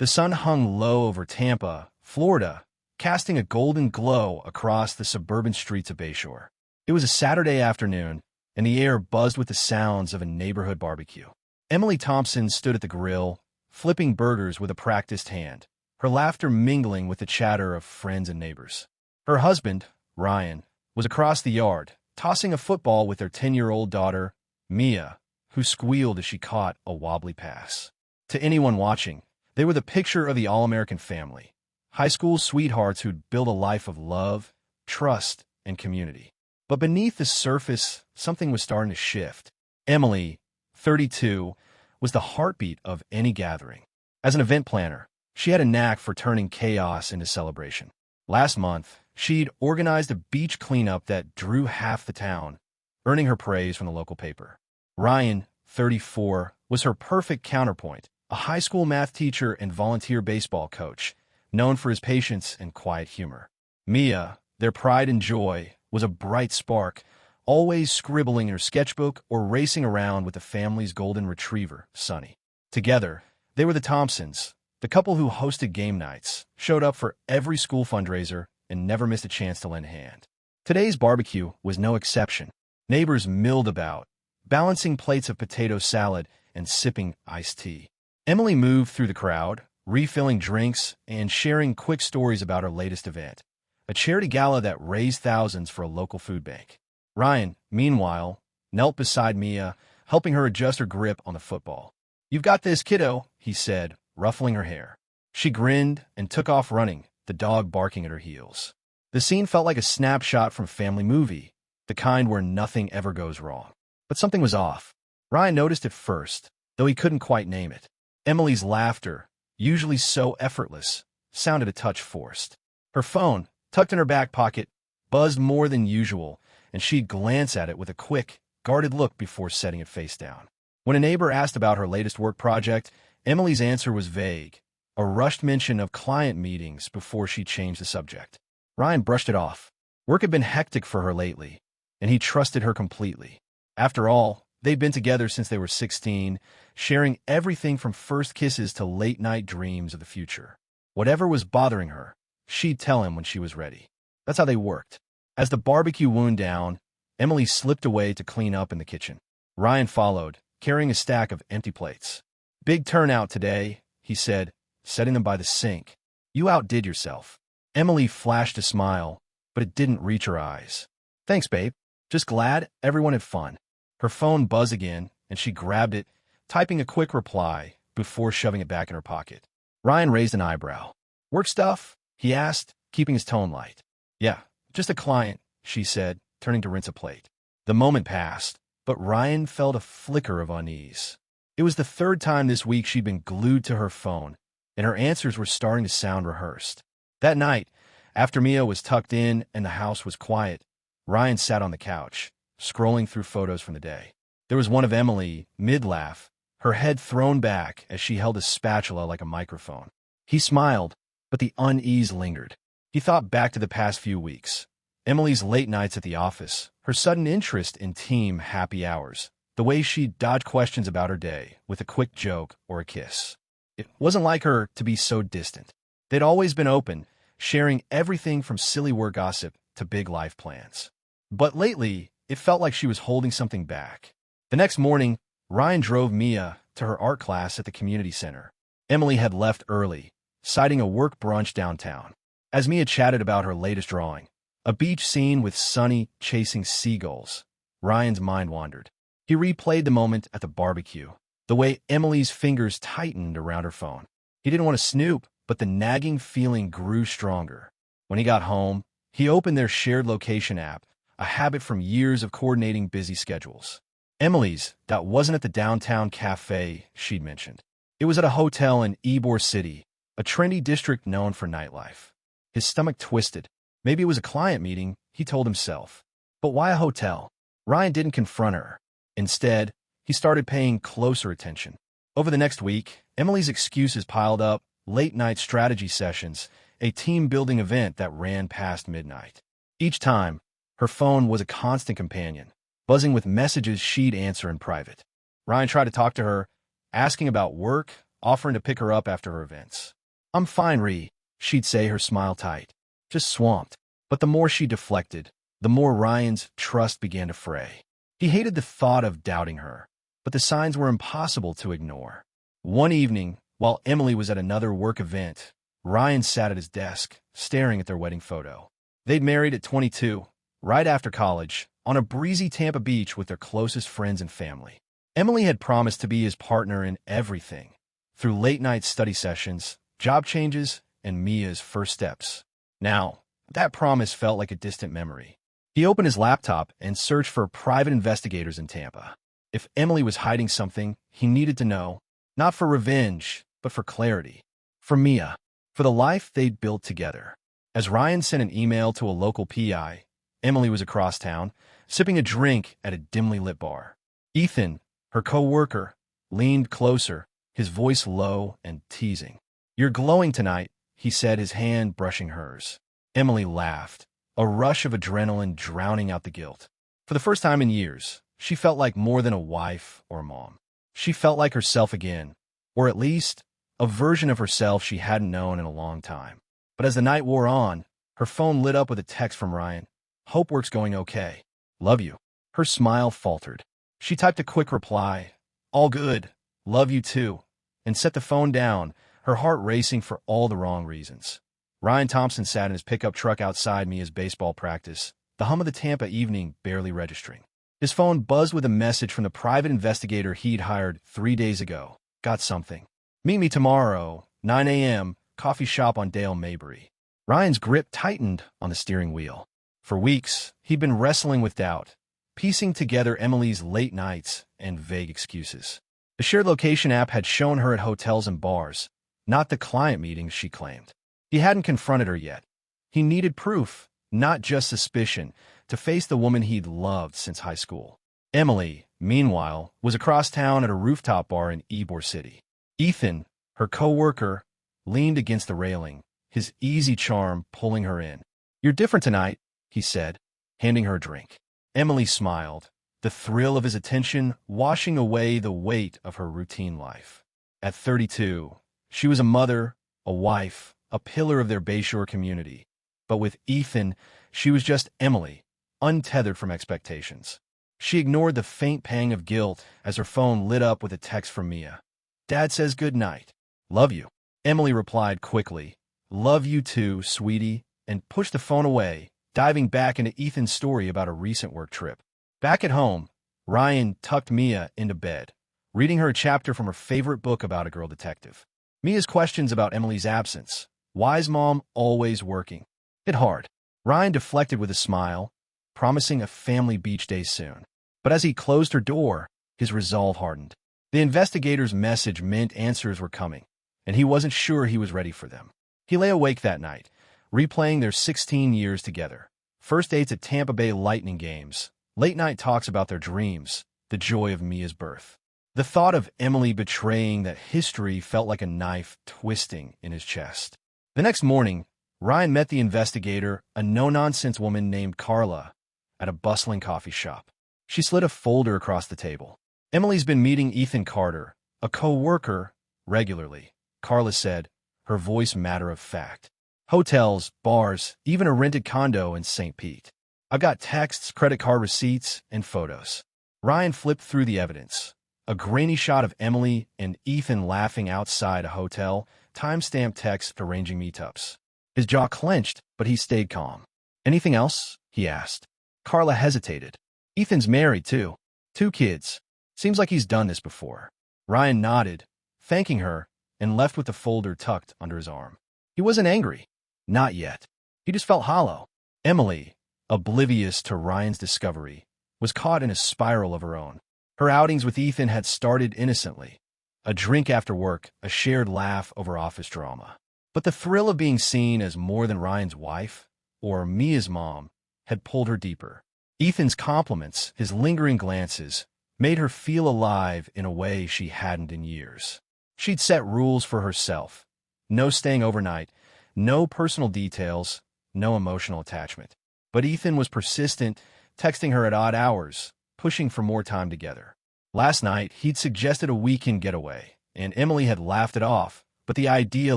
The sun hung low over Tampa, Florida, casting a golden glow across the suburban streets of Bayshore. It was a Saturday afternoon, and the air buzzed with the sounds of a neighborhood barbecue. Emily Thompson stood at the grill, flipping burgers with a practiced hand, her laughter mingling with the chatter of friends and neighbors. Her husband, Ryan, was across the yard, tossing a football with their 10-year-old daughter, Mia, who squealed as she caught a wobbly pass. To anyone watching, they were the picture of the all-American family, high school sweethearts who'd built a life of love, trust, and community. But beneath the surface, something was starting to shift. Emily, 32, was the heartbeat of any gathering. As an event planner, she had a knack for turning chaos into celebration. Last month, she'd organized a beach cleanup that drew half the town, earning her praise from the local paper. Ryan, 34, was her perfect counterpoint, a high school math teacher and volunteer baseball coach, known for his patience and quiet humor. Mia, their pride and joy, was a bright spark, always scribbling in her sketchbook or racing around with the family's golden retriever, Sunny. Together, they were the Thompsons, the couple who hosted game nights, showed up for every school fundraiser, and never missed a chance to lend a hand. Today's barbecue was no exception. Neighbors milled about, balancing plates of potato salad and sipping iced tea. Emily moved through the crowd, refilling drinks and sharing quick stories about her latest event, a charity gala that raised thousands for a local food bank. Ryan, meanwhile, knelt beside Mia, helping her adjust her grip on the football. "You've got this, kiddo," he said, ruffling her hair. She grinned and took off running, the dog barking at her heels. The scene felt like a snapshot from a family movie, the kind where nothing ever goes wrong. But something was off. Ryan noticed it first, though he couldn't quite name it. Emily's laughter, usually so effortless, sounded a touch forced. Her phone, tucked in her back pocket, buzzed more than usual, and she'd glance at it with a quick, guarded look before setting it face down. When a neighbor asked about her latest work project, Emily's answer was vague, a rushed mention of client meetings before she changed the subject. Ryan brushed it off. Work had been hectic for her lately, and he trusted her completely. After all, they'd been together since they were 16, sharing everything from first kisses to late-night dreams of the future. Whatever was bothering her, she'd tell him when she was ready. That's how they worked. As the barbecue wound down, Emily slipped away to clean up in the kitchen. Ryan followed, carrying a stack of empty plates. "Big turnout today," he said, setting them by the sink. "You outdid yourself." Emily flashed a smile, but it didn't reach her eyes. "Thanks, babe. Just glad everyone had fun." Her phone buzzed again, and she grabbed it, typing a quick reply before shoving it back in her pocket. Ryan raised an eyebrow. "Work stuff?" he asked, keeping his tone light. "Yeah, just a client," she said, turning to rinse a plate. The moment passed, but Ryan felt a flicker of unease. It was the third time this week she'd been glued to her phone, and her answers were starting to sound rehearsed. That night, after Mia was tucked in and the house was quiet, Ryan sat on the couch, scrolling through photos from the day. There was one of Emily, mid-laugh, her head thrown back as she held a spatula like a microphone. He smiled, but the unease lingered. He thought back to the past few weeks. Emily's late nights at the office, her sudden interest in team happy hours, the way she'd dodge questions about her day with a quick joke or a kiss. It wasn't like her to be so distant. They'd always been open, sharing everything from silly work gossip to big life plans. But lately, it felt like she was holding something back. The next morning, Ryan drove Mia to her art class at the community center. Emily had left early, citing a work brunch downtown. As Mia chatted about her latest drawing, a beach scene with Sunny chasing seagulls, Ryan's mind wandered. He replayed the moment at the barbecue, the way Emily's fingers tightened around her phone. He didn't want to snoop, but the nagging feeling grew stronger. When he got home, he opened their shared location app, a habit from years of coordinating busy schedules. Emily's, that wasn't at the downtown cafe she'd mentioned. It was at a hotel in Ybor City, a trendy district known for nightlife. His stomach twisted. Maybe it was a client meeting, he told himself. But why a hotel? Ryan didn't confront her. Instead, he started paying closer attention. Over the next week, Emily's excuses piled up: late-night strategy sessions, a team-building event that ran past midnight. Each time, her phone was a constant companion, buzzing with messages she'd answer in private. Ryan tried to talk to her, asking about work, offering to pick her up after her events. "I'm fine, Ree," she'd say, her smile tight. "Just swamped." But the more she deflected, the more Ryan's trust began to fray. He hated the thought of doubting her, but the signs were impossible to ignore. One evening, while Emily was at another work event, Ryan sat at his desk, staring at their wedding photo. They'd married at 22, right after college, on a breezy Tampa beach with their closest friends and family. Emily had promised to be his partner in everything, through late-night study sessions, job changes, and Mia's first steps. Now, that promise felt like a distant memory. He opened his laptop and searched for private investigators in Tampa. If Emily was hiding something, he needed to know, not for revenge, but for clarity. For Mia, for the life they'd built together. As Ryan sent an email to a local PI, Emily was across town, sipping a drink at a dimly lit bar. Ethan, her co-worker, leaned closer, his voice low and teasing. "You're glowing tonight," he said, his hand brushing hers. Emily laughed, a rush of adrenaline drowning out the guilt. For the first time in years, she felt like more than a wife or a mom. She felt like herself again, or at least a version of herself she hadn't known in a long time. But as the night wore on, her phone lit up with a text from Ryan. "Hope work's going okay. Love you." Her smile faltered. She typed a quick reply, "All good. Love you too," and set the phone down, her heart racing for all the wrong reasons. Ryan Thompson sat in his pickup truck outside Mia's baseball practice, the hum of the Tampa evening barely registering. His phone buzzed with a message from the private investigator he'd hired 3 days ago. "Got something. Meet me tomorrow, 9 a.m., coffee shop on Dale Mabry." Ryan's grip tightened on the steering wheel. For weeks, he'd been wrestling with doubt, piecing together Emily's late nights and vague excuses. The shared location app had shown her at hotels and bars, not the client meetings she claimed. He hadn't confronted her yet. He needed proof, not just suspicion, to face the woman he'd loved since high school. Emily, meanwhile, was across town at a rooftop bar in Ybor City. Ethan, her co-worker, leaned against the railing, his easy charm pulling her in. "You're different tonight," he said, handing her a drink. Emily smiled, the thrill of his attention washing away the weight of her routine life. At 32, she was a mother, a wife, a pillar of their Bayshore community. But with Ethan, she was just Emily, untethered from expectations. She ignored the faint pang of guilt as her phone lit up with a text from Mia. "Dad says good night. Love you." Emily replied quickly, "Love you too, sweetie," and pushed the phone away, diving back into Ethan's story about a recent work trip. Back at home, Ryan tucked Mia into bed, reading her a chapter from her favorite book about a girl detective. Mia's questions about Emily's absence, why's mom always working, hit hard. Ryan deflected with a smile, promising a family beach day soon. But as he closed her door, his resolve hardened. The investigator's message meant answers were coming, and he wasn't sure he was ready for them. He lay awake that night, replaying their 16 years together. First dates at Tampa Bay Lightning games, late-night talks about their dreams, the joy of Mia's birth. The thought of Emily betraying that history felt like a knife twisting in his chest. The next morning, Ryan met the investigator, a no-nonsense woman named Carla, at a bustling coffee shop. She slid a folder across the table. "Emily's been meeting Ethan Carter, a co-worker, regularly," Carla said, her voice matter of fact. "Hotels, bars, even a rented condo in St. Pete. I've got texts, credit card receipts, and photos." Ryan flipped through the evidence. A grainy shot of Emily and Ethan laughing outside a hotel, time-stamped text arranging meetups. His jaw clenched, but he stayed calm. "Anything else?" he asked. Carla hesitated. "Ethan's married, too. 2 kids. Seems like he's done this before." Ryan nodded, thanking her, and left with the folder tucked under his arm. He wasn't angry. Not yet. He just felt hollow. Emily, oblivious to Ryan's discovery, was caught in a spiral of her own. Her outings with Ethan had started innocently. A drink after work, a shared laugh over office drama. But the thrill of being seen as more than Ryan's wife, or Mia's mom, had pulled her deeper. Ethan's compliments, his lingering glances, made her feel alive in a way she hadn't in years. She'd set rules for herself. No staying overnight, no personal details, no emotional attachment. But Ethan was persistent, texting her at odd hours, pushing for more time together. Last night, he'd suggested a weekend getaway, and Emily had laughed it off, but the idea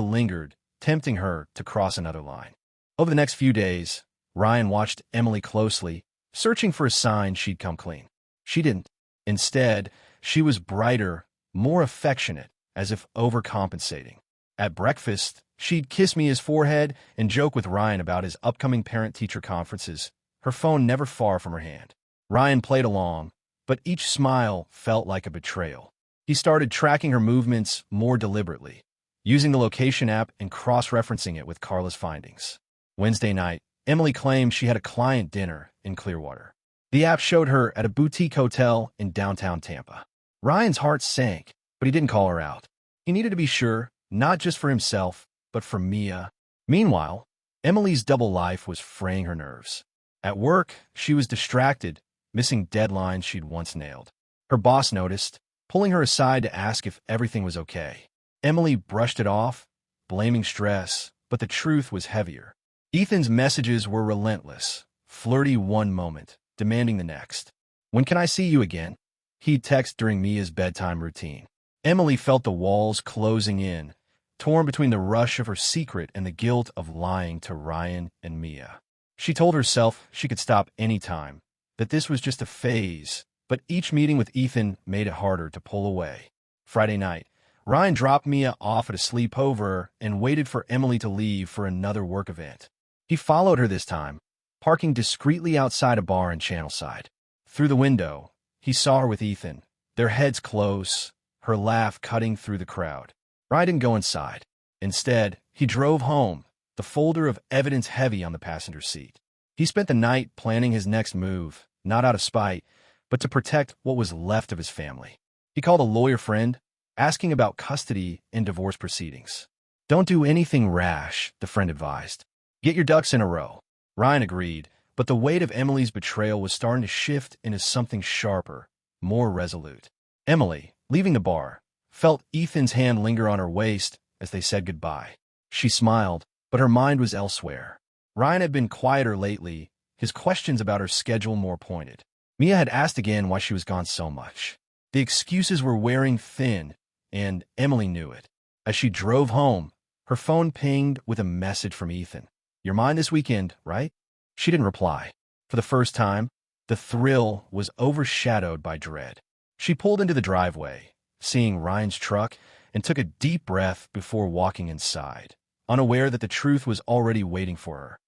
lingered, tempting her to cross another line. Over the next few days, Ryan watched Emily closely, searching for a sign she'd come clean. She didn't. Instead, she was brighter, more affectionate, as if overcompensating. At breakfast, she'd kiss Mia's forehead and joke with Ryan about his upcoming parent-teacher conferences, her phone never far from her hand. Ryan played along, but each smile felt like a betrayal. He started tracking her movements more deliberately, using the location app and cross-referencing it with Carla's findings. Wednesday night, Emily claimed she had a client dinner in Clearwater. The app showed her at a boutique hotel in downtown Tampa. Ryan's heart sank, but he didn't call her out. He needed to be sure, not just for himself, but for Mia. Meanwhile, Emily's double life was fraying her nerves. At work, she was distracted, missing deadlines she'd once nailed. Her boss noticed, pulling her aside to ask if everything was okay. Emily brushed it off, blaming stress, but the truth was heavier. Ethan's messages were relentless, flirty one moment, demanding the next. "When can I see you again?" He'd text during Mia's bedtime routine. Emily felt the walls closing in, torn between the rush of her secret and the guilt of lying to Ryan and Mia. She told herself she could stop any time, that this was just a phase, but each meeting with Ethan made it harder to pull away. Friday night, Ryan dropped Mia off at a sleepover and waited for Emily to leave for another work event. He followed her this time, parking discreetly outside a bar in Channelside. Through the window, he saw her with Ethan, their heads close, her laugh cutting through the crowd. Ryan didn't go inside. Instead, he drove home, the folder of evidence heavy on the passenger seat. He spent the night planning his next move, not out of spite, but to protect what was left of his family. He called a lawyer friend, asking about custody and divorce proceedings. "Don't do anything rash," the friend advised. "Get your ducks in a row." Ryan agreed, but the weight of Emily's betrayal was starting to shift into something sharper, more resolute. Emily, leaving the bar, felt Ethan's hand linger on her waist as they said goodbye. She smiled, but her mind was elsewhere. Ryan had been quieter lately, his questions about her schedule more pointed. Mia had asked again why she was gone so much. The excuses were wearing thin, and Emily knew it. As she drove home, her phone pinged with a message from Ethan. "You're mine this weekend, right?" She didn't reply. For the first time, the thrill was overshadowed by dread. She pulled into the driveway, seeing Ryan's truck, and took a deep breath before walking inside, unaware that the truth was already waiting for her.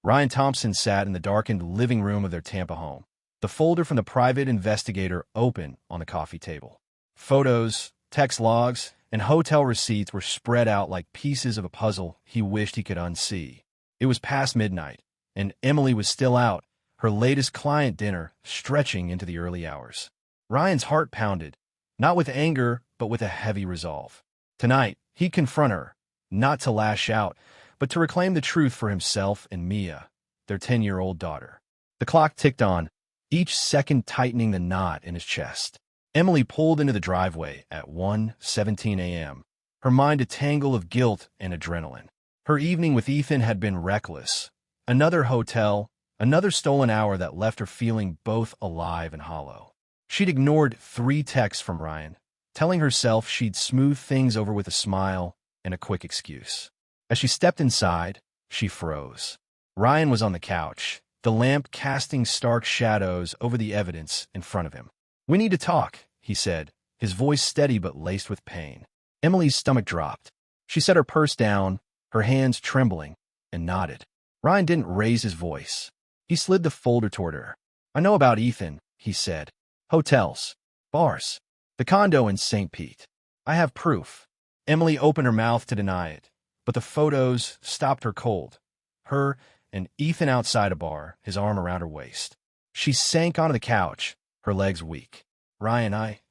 Ryan Thompson sat in the darkened living room of their Tampa home, the folder from the private investigator open on the coffee table. Photos, text logs, and hotel receipts were spread out like pieces of a puzzle he wished he could unsee. It was past midnight, and Emily was still out, her latest client dinner stretching into the early hours. Ryan's heart pounded, not with anger, but with a heavy resolve. Tonight, he'd confront her, not to lash out, but to reclaim the truth for himself and Mia, their 10-year-old daughter. The clock ticked on, each second tightening the knot in his chest. Emily pulled into the driveway at 1:17 a.m., her mind a tangle of guilt and adrenaline. Her evening with Ethan had been reckless. Another hotel, another stolen hour that left her feeling both alive and hollow. She'd ignored 3 texts from Ryan, telling herself she'd smooth things over with a smile and a quick excuse. As she stepped inside, she froze. Ryan was on the couch, the lamp casting stark shadows over the evidence in front of him. "We need to talk," he said, his voice steady but laced with pain. Emily's stomach dropped. She set her purse down, her hands trembling, and nodded. Ryan didn't raise his voice. He slid the folder toward her. "I know about Ethan," he said. "Hotels, bars, the condo in St. Pete. I have proof." Emily opened her mouth to deny it, but the photos stopped her cold. Her and Ethan outside a bar, his arm around her waist. She sank onto the couch, her legs weak.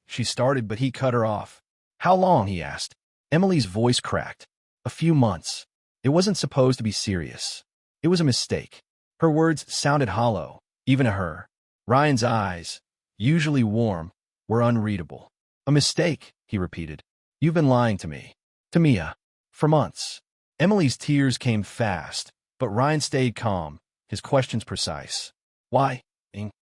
She started, but he cut her off. "How long?" he asked. Emily's voice cracked. "A few months. It wasn't supposed to be serious. It was a mistake." Her words sounded hollow, even to her. Ryan's eyes, usually warm, were unreadable. "A mistake," he repeated. "You've been lying to me. To Mia. For months." Emily's tears came fast, but Ryan stayed calm, his questions precise. "Why?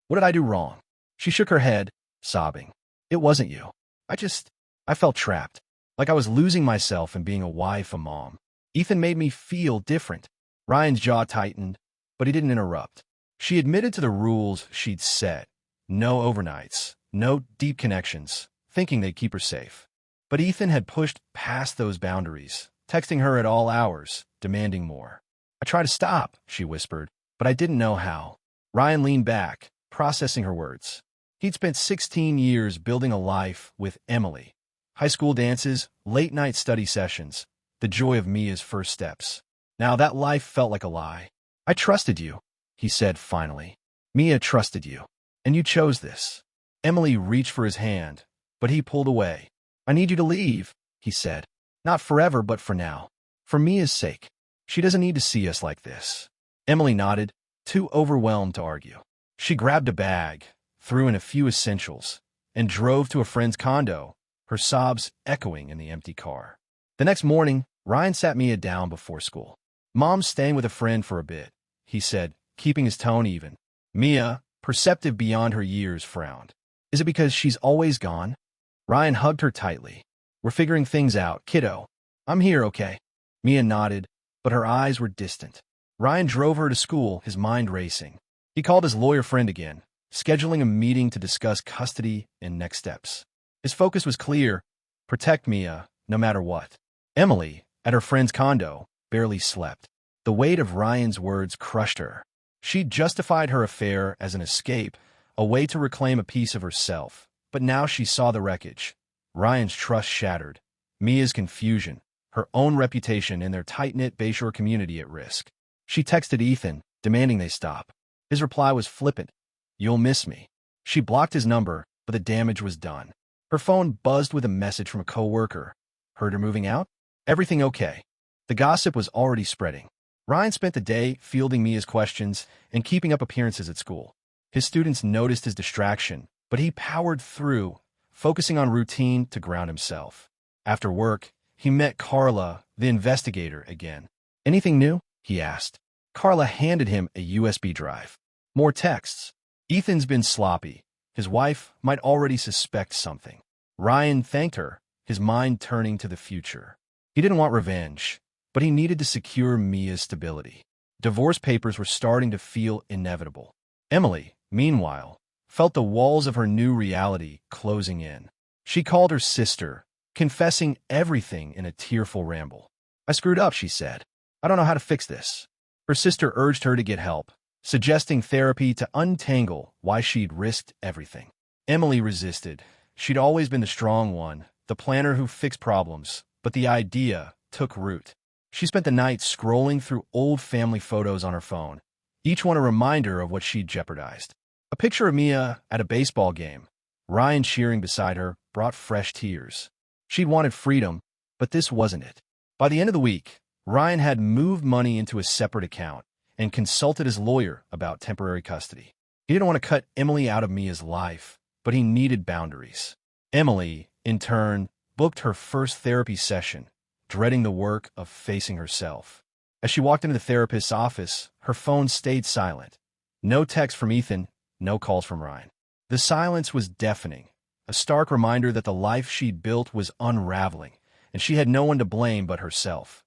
What did I do wrong?" She shook her head, sobbing. "It wasn't you. I felt trapped. Like I was losing myself and being a wife, a mom. Ethan made me feel different. Ryan's jaw tightened, but he didn't interrupt. She admitted to the rules she'd set. No overnights, no deep connections, thinking they'd keep her safe. But Ethan had pushed past those boundaries, texting her at all hours, demanding more. I tried to stop, she whispered, but I didn't know how. Ryan leaned back, processing her words. He'd spent 16 years building a life with Emily. High school dances, late-night study sessions, the joy of Mia's first steps. Now that life felt like a lie. I trusted you, he said finally. Mia trusted you, and you chose this. Emily reached for his hand, but he pulled away. I need you to leave, he said. Not forever, but for now. For Mia's sake. She doesn't need to see us like this. Emily nodded, too overwhelmed to argue. She grabbed a bag, threw in a few essentials, and drove to a friend's condo, her sobs echoing in the empty car. The next morning, Ryan sat Mia down before school. Mom's staying with a friend for a bit, he said, keeping his tone even. Mia, perceptive beyond her years, frowned. Is it because she's always gone? Ryan hugged her tightly. We're figuring things out, kiddo. I'm here, okay? Mia nodded, but her eyes were distant. Ryan drove her to school, his mind racing. He called his lawyer friend again, scheduling a meeting to discuss custody and next steps. His focus was clear: protect Mia, no matter what. Emily, at her friend's condo, barely slept. The weight of Ryan's words crushed her. She'd justified her affair as an escape, a way to reclaim a piece of herself. But now she saw the wreckage. Ryan's trust shattered. Mia's confusion, her own reputation and their tight-knit Bayshore community at risk. She texted Ethan, demanding they stop. His reply was flippant. You'll miss me. She blocked his number, but the damage was done. Her phone buzzed with a message from a coworker. Heard her moving out? Everything okay? The gossip was already spreading. Ryan spent the day fielding Mia's questions and keeping up appearances at school. His students noticed his distraction, but he powered through, focusing on routine to ground himself. After work, he met Carla, the investigator, again. Anything new? He asked. Carla handed him a USB drive. More texts. Ethan's been sloppy. His wife might already suspect something. Ryan thanked her, his mind turning to the future. He didn't want revenge, but he needed to secure Mia's stability. Divorce papers were starting to feel inevitable. Emily, meanwhile, felt the walls of her new reality closing in. She called her sister, confessing everything in a tearful ramble. I screwed up, she said. I don't know how to fix this. Her sister urged her to get help, suggesting therapy to untangle why she'd risked everything. Emily resisted. She'd always been the strong one, the planner who fixed problems, but the idea took root. She spent the night scrolling through old family photos on her phone, each one a reminder of what she'd jeopardized. A picture of Mia at a baseball game, Ryan cheering beside her, brought fresh tears. She'd wanted freedom, but this wasn't it. By the end of the week, Ryan had moved money into a separate account and consulted his lawyer about temporary custody. He didn't want to cut Emily out of Mia's life, but he needed boundaries. Emily, in turn, booked her first therapy session, dreading the work of facing herself. As she walked into the therapist's office, her phone stayed silent. No text from Ethan, no calls from Ryan. The silence was deafening, a stark reminder that the life she'd built was unraveling, and she had no one to blame but herself.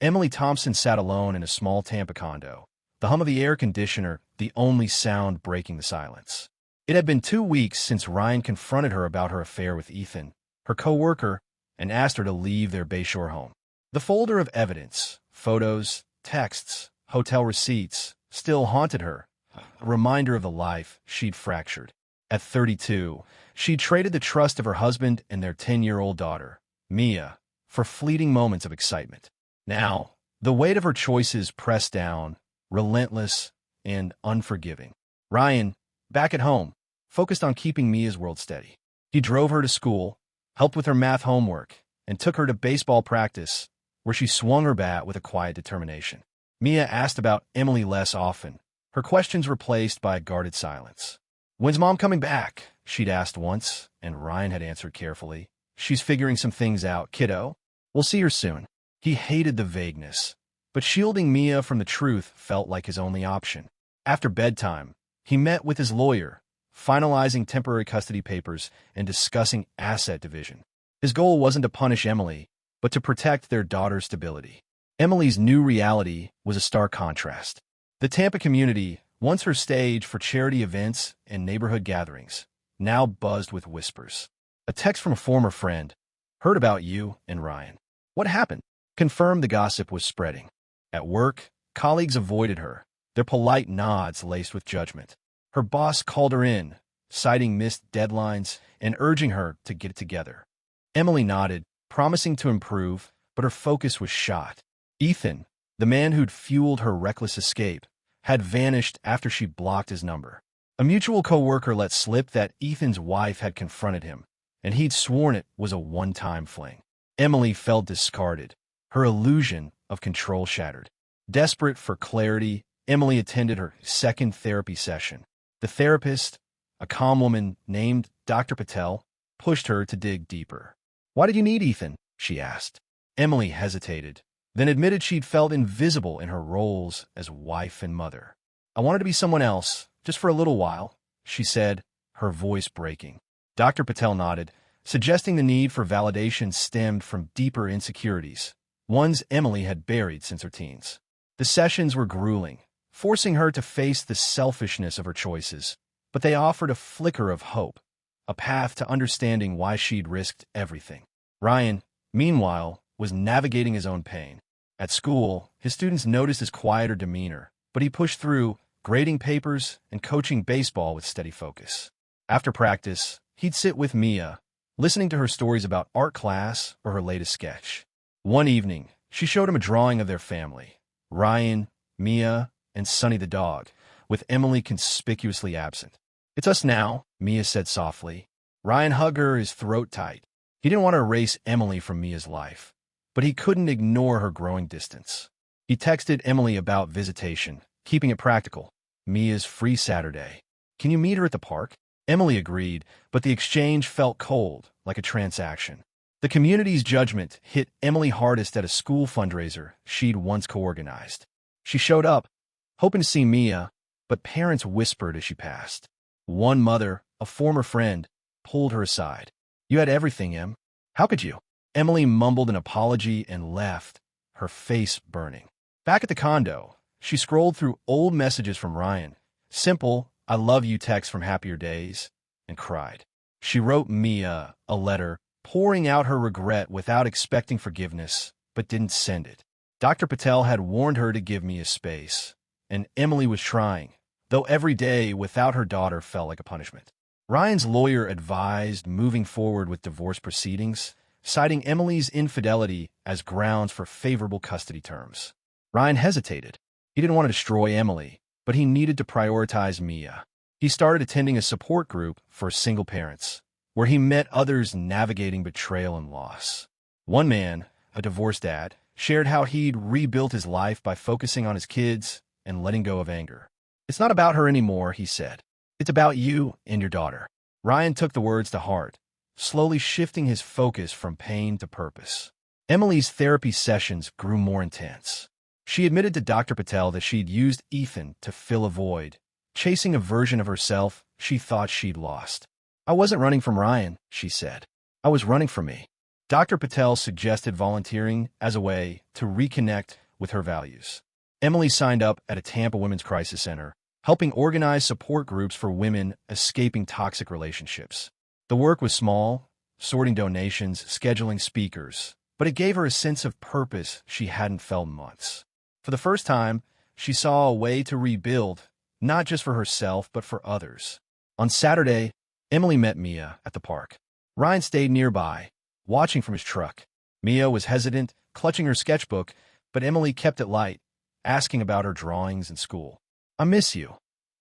Emily Thompson sat alone in a small Tampa condo, the hum of the air conditioner the only sound breaking the silence. It had been 2 weeks since Ryan confronted her about her affair with Ethan, her co-worker, and asked her to leave their Bayshore home. The folder of evidence, photos, texts, hotel receipts, still haunted her, a reminder of the life she'd fractured. At 32, she traded the trust of her husband and their 10-year-old daughter, Mia, for fleeting moments of excitement. Now, the weight of her choices pressed down, relentless and unforgiving. Ryan, back at home, focused on keeping Mia's world steady. He drove her to school, helped with her math homework, and took her to baseball practice, where she swung her bat with a quiet determination. Mia asked about Emily less often, her questions replaced by a guarded silence. When's Mom coming back? She'd asked once, and Ryan had answered carefully. She's figuring some things out, kiddo. We'll see her soon. He hated the vagueness, but shielding Mia from the truth felt like his only option. After bedtime, he met with his lawyer, finalizing temporary custody papers and discussing asset division. His goal wasn't to punish Emily, but to protect their daughter's stability. Emily's new reality was a stark contrast. The Tampa community, once her stage for charity events and neighborhood gatherings, now buzzed with whispers. A text from a former friend. Heard about you and Ryan. What happened? Confirmed the gossip was spreading. At work, colleagues avoided her, their polite nods laced with judgment. Her boss called her in, citing missed deadlines and urging her to get it together. Emily nodded, promising to improve, but her focus was shot. Ethan, the man who'd fueled her reckless escape, had vanished after she blocked his number. A mutual coworker let slip that Ethan's wife had confronted him, and he'd sworn it was a one-time fling. Emily felt discarded, her illusion of control shattered. Desperate for clarity, Emily attended her second therapy session. The therapist, a calm woman named Dr. Patel, pushed her to dig deeper. "Why did you need Ethan?" she asked. Emily hesitated, then admitted she'd felt invisible in her roles as wife and mother. "I wanted to be someone else, just for a little while," she said, her voice breaking. Dr. Patel nodded, suggesting the need for validation stemmed from deeper insecurities, ones Emily had buried since her teens. The sessions were grueling, forcing her to face the selfishness of her choices, but they offered a flicker of hope, a path to understanding why she'd risked everything. Ryan, meanwhile, was navigating his own pain. At school, his students noticed his quieter demeanor, but he pushed through, grading papers and coaching baseball with steady focus. After practice, he'd sit with Mia, listening to her stories about art class or her latest sketch. One evening, she showed him a drawing of their family: Ryan, Mia, and Sonny the dog, with Emily conspicuously absent. "It's us now," Mia said softly. Ryan hugged her, his throat tight. He didn't want to erase Emily from Mia's life, but he couldn't ignore her growing distance. He texted Emily about visitation, keeping it practical. "Mia's free Saturday. Can you meet her at the park?" Emily agreed, but the exchange felt cold, like a transaction. The community's judgment hit Emily hardest at a school fundraiser she'd once co-organized. She showed up, hoping to see Mia, but parents whispered as she passed. One mother, a former friend, pulled her aside. "You had everything, Em. How could you?" Emily mumbled an apology and left, her face burning. Back at the condo, she scrolled through old messages from Ryan. Simple, "I love you" texts from happier days, and cried. She wrote Mia a letter, pouring out her regret without expecting forgiveness, but didn't send it. Dr. Patel had warned her to give Mia space, and Emily was trying, though every day without her daughter felt like a punishment. Ryan's lawyer advised moving forward with divorce proceedings, citing Emily's infidelity as grounds for favorable custody terms. Ryan hesitated. He didn't want to destroy Emily, but he needed to prioritize Mia. He started attending a support group for single parents, where he met others navigating betrayal and loss. One man, a divorced dad, shared how he'd rebuilt his life by focusing on his kids and letting go of anger. "It's not about her anymore," he said. "It's about you and your daughter." Ryan took the words to heart, slowly shifting his focus from pain to purpose. Emily's therapy sessions grew more intense. She admitted to Dr. Patel that she'd used Ethan to fill a void, chasing a version of herself she thought she'd lost. "I wasn't running from Ryan," she said. "I was running from me." Dr. Patel suggested volunteering as a way to reconnect with her values. Emily signed up at a Tampa Women's Crisis Center, helping organize support groups for women escaping toxic relationships. The work was small, sorting donations, scheduling speakers, but it gave her a sense of purpose she hadn't felt in months. For the first time, she saw a way to rebuild, not just for herself, but for others. On Saturday, Emily met Mia at the park. Ryan stayed nearby, watching from his truck. Mia was hesitant, clutching her sketchbook, but Emily kept it light, asking about her drawings and school. "I miss you,"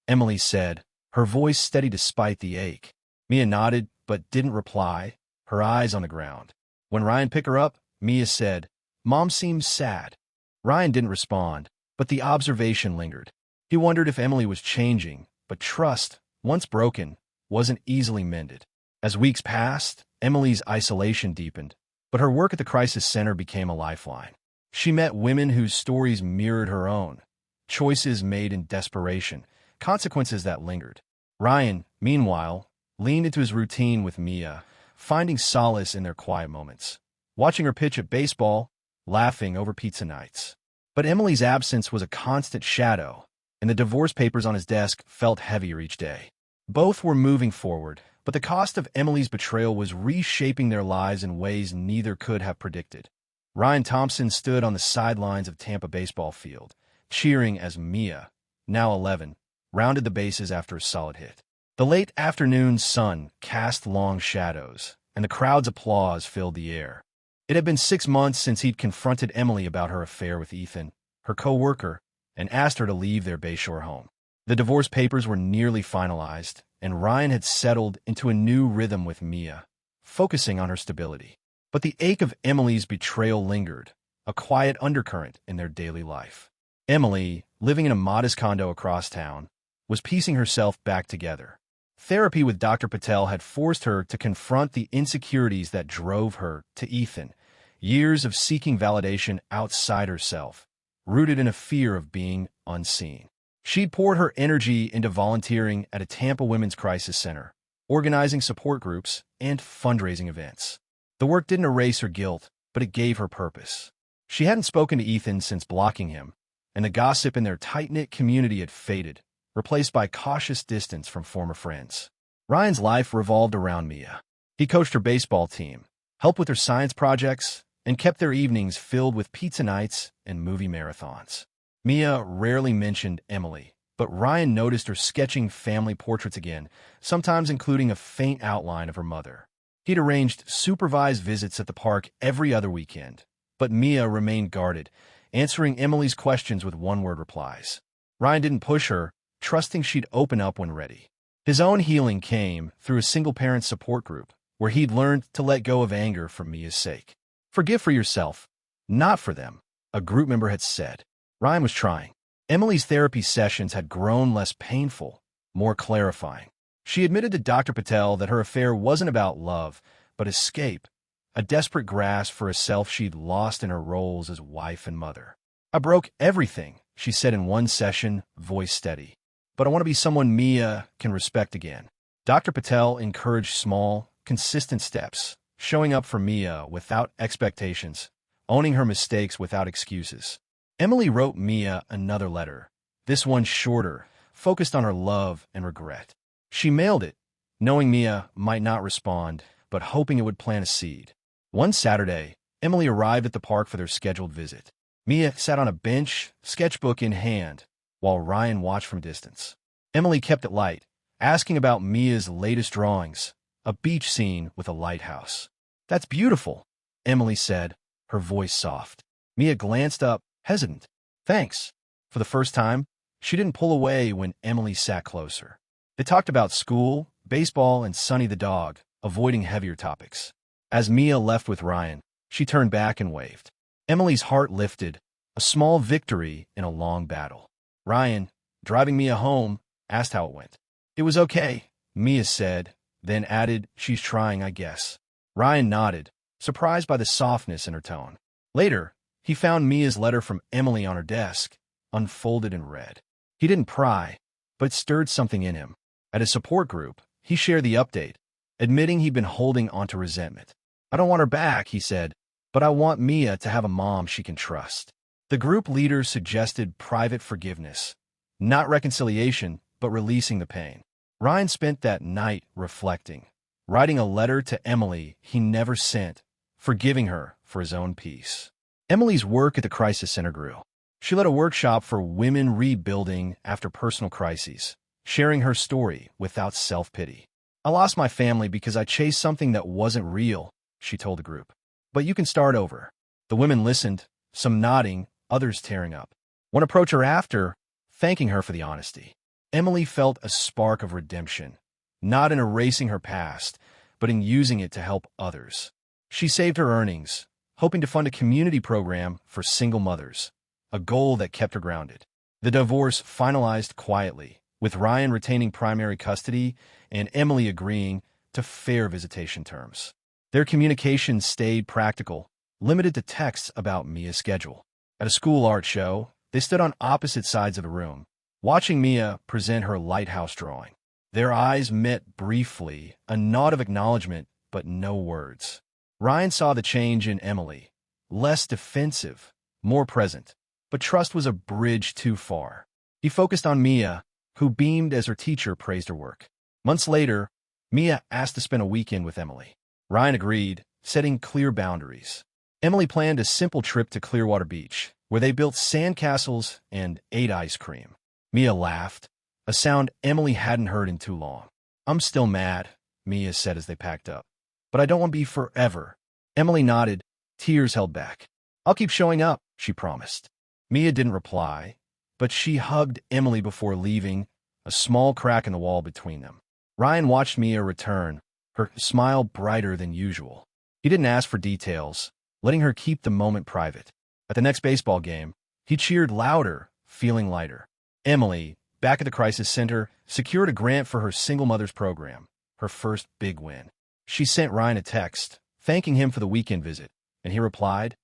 Emily said, her voice steady despite the ache. Mia nodded, but didn't reply, her eyes on the ground. When Ryan picked her up, Mia said, "Mom seems sad." Ryan didn't respond, but the observation lingered. He wondered if Emily was changing, but trust, once broken, wasn't easily mended. As weeks passed, Emily's isolation deepened, but her work at the crisis center became a lifeline. She met women whose stories mirrored her own, choices made in desperation, consequences that lingered. Ryan, meanwhile, leaned into his routine with Mia, finding solace in their quiet moments, watching her pitch at baseball, laughing over pizza nights. But Emily's absence was a constant shadow, and the divorce papers on his desk felt heavier each day. Both were moving forward, but the cost of Emily's betrayal was reshaping their lives in ways neither could have predicted. Ryan Thompson stood on the sidelines of Tampa baseball field, cheering as Mia, now 11, rounded the bases after a solid hit. The late afternoon sun cast long shadows, and the crowd's applause filled the air. It had been 6 months since he'd confronted Emily about her affair with Ethan, her co-worker, and asked her to leave their Bayshore home. The divorce papers were nearly finalized, and Ryan had settled into a new rhythm with Mia, focusing on her stability. But the ache of Emily's betrayal lingered, a quiet undercurrent in their daily life. Emily, living in a modest condo across town, was piecing herself back together. Therapy with Dr. Patel had forced her to confront the insecurities that drove her to Ethan, years of seeking validation outside herself, rooted in a fear of being unseen. She'd poured her energy into volunteering at a Tampa Women's Crisis Center, organizing support groups and fundraising events. The work didn't erase her guilt, but it gave her purpose. She hadn't spoken to Ethan since blocking him, and the gossip in their tight-knit community had faded, replaced by cautious distance from former friends. Ryan's life revolved around Mia. He coached her baseball team, helped with her science projects, and kept their evenings filled with pizza nights and movie marathons. Mia rarely mentioned Emily, but Ryan noticed her sketching family portraits again, sometimes including a faint outline of her mother. He'd arranged supervised visits at the park every other weekend, but Mia remained guarded, answering Emily's questions with one-word replies. Ryan didn't push her, trusting she'd open up when ready. His own healing came through a single-parent support group, where he'd learned to let go of anger for Mia's sake. "Forgive for yourself, not for them," a group member had said. Ryan was trying. Emily's therapy sessions had grown less painful, more clarifying. She admitted to Dr. Patel that her affair wasn't about love, but escape, a desperate grasp for a self she'd lost in her roles as wife and mother. "I broke everything," she said in one session, voice steady. "But I want to be someone Mia can respect again." Dr. Patel encouraged small, consistent steps, showing up for Mia without expectations, owning her mistakes without excuses. Emily wrote Mia another letter, this one shorter, focused on her love and regret. She mailed it, knowing Mia might not respond, but hoping it would plant a seed. One Saturday, Emily arrived at the park for their scheduled visit. Mia sat on a bench, sketchbook in hand, while Ryan watched from distance. Emily kept it light, asking about Mia's latest drawings, a beach scene with a lighthouse. "That's beautiful," Emily said, her voice soft. Mia glanced up, hesitant. "Thanks." For the first time, she didn't pull away when Emily sat closer. They talked about school, baseball, and Sunny the dog, avoiding heavier topics. As Mia left with Ryan, she turned back and waved. Emily's heart lifted, a small victory in a long battle. Ryan, driving Mia home, asked how it went. "It was okay," Mia said, then added, "She's trying, I guess." Ryan nodded, surprised by the softness in her tone. Later, he found Mia's letter from Emily on her desk, unfolded and read. He didn't pry, but it stirred something in him. At his support group, he shared the update, admitting he'd been holding onto resentment. "I don't want her back," he said, "but I want Mia to have a mom she can trust." The group leader suggested private forgiveness, not reconciliation, but releasing the pain. Ryan spent that night reflecting, writing a letter to Emily he never sent, forgiving her for his own peace. Emily's work at the crisis center grew. She led a workshop for women rebuilding after personal crises, sharing her story without self-pity. "I lost my family because I chased something that wasn't real," she told the group. "But you can start over." The women listened, some nodding, others tearing up. One approached her after, thanking her for the honesty. Emily felt a spark of redemption, not in erasing her past, but in using it to help others. She saved her earnings, hoping to fund a community program for single mothers, a goal that kept her grounded. The divorce finalized quietly, with Ryan retaining primary custody and Emily agreeing to fair visitation terms. Their communication stayed practical, limited to texts about Mia's schedule. At a school art show, they stood on opposite sides of the room, watching Mia present her lighthouse drawing. Their eyes met briefly, a nod of acknowledgement, but no words. Ryan saw the change in Emily. Less defensive, more present. But trust was a bridge too far. He focused on Mia, who beamed as her teacher praised her work. Months later, Mia asked to spend a weekend with Emily. Ryan agreed, setting clear boundaries. Emily planned a simple trip to Clearwater Beach, where they built sandcastles and ate ice cream. Mia laughed, a sound Emily hadn't heard in too long. "I'm still mad," Mia said as they packed up. "But I don't want to be forever." Emily nodded, tears held back. "I'll keep showing up," she promised. Mia didn't reply, but she hugged Emily before leaving, a small crack in the wall between them. Ryan watched Mia return, her smile brighter than usual. He didn't ask for details, letting her keep the moment private. At the next baseball game, he cheered louder, feeling lighter. Emily, back at the crisis center, secured a grant for her single mother's program, her first big win. She sent Ryan a text, thanking him for the weekend visit, and he replied,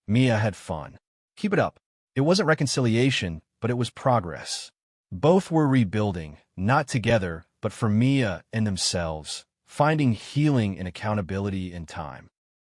"Mia had fun. Keep it up." It wasn't reconciliation, but it was progress. Both were rebuilding, not together, but for Mia and themselves, finding healing and accountability in time.